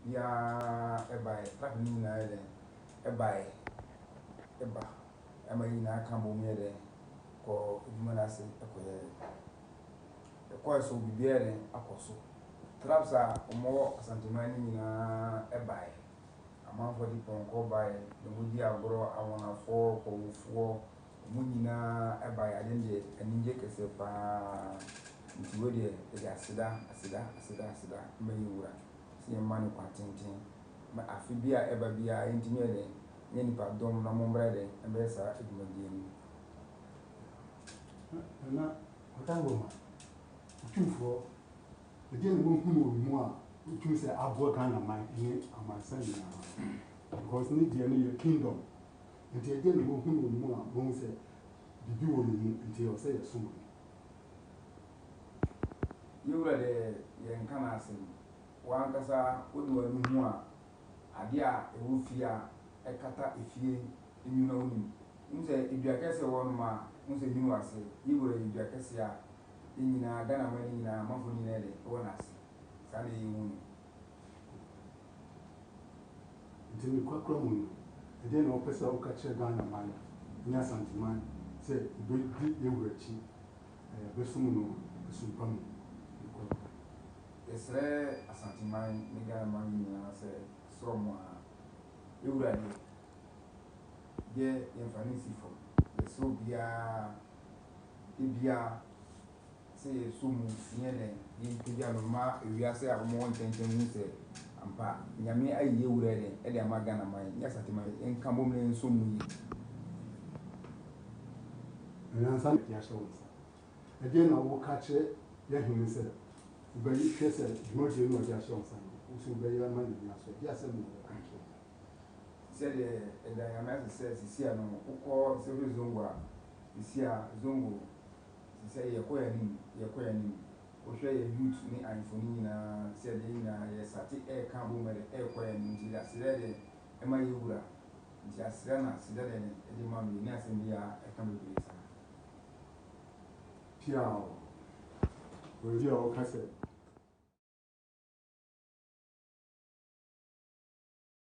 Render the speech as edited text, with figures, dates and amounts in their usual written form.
bia by traveling na by eba amani na kan bo mi de ko eduma na se ekoye the course will be there akoso traps a omo asantimani nyina by amanfo di ponko by the mudi agro awona fo ko wufuo mu nyina by adende aninje kese pa ntiwo de asida mayiwura si manu kwatenten ma afibia eba bia entimi de nyani pa dom na mombre de embesa eduma di na otango tumfo ede no hu mu a tum se abo Ghana man ni amansan na because ni de no your kingdom ente ede no hu mu a bon se bibi wo mu ente o se yeso yewura de yenkana asen wankasa wonu anu hu a ade a ewu fie a ekata efie enyuna woni nse eduakese wonu ma nse nyunu ase yewura eduakese a nyina Ghana mani nyina mafo nyina de wona ase sane yewu ente ni kwakra mu ede no pesa o ka che Ghana man nya santiman se be di yewura chi be sumu no sumpam esre asantiman ni Ghana man nyina se sromo a yewura de yemfani sifo so bia ibia se sumu nyene yintuja no ma ewiase a mo ntenten mu se ampa nyame ayi yewura de e de ama Ghana man nya santiman enka bom ne sumu yi san ya shawunsa ede na wo ka che ya hinu se ubayi kese dimoje no ya shawunsa usu ubayi man ni aso ya se mo ka che se de eda ya ma se sisia no uko se be zongwa sisia zongo se yekoya ni o hwe ye youth ni anfoni na se de na ye sati e kan bo mere e koya ni nti da se de e ma yewura nti asira na se de de ma mi ni asem ya e kan be sa pia o ri o ka se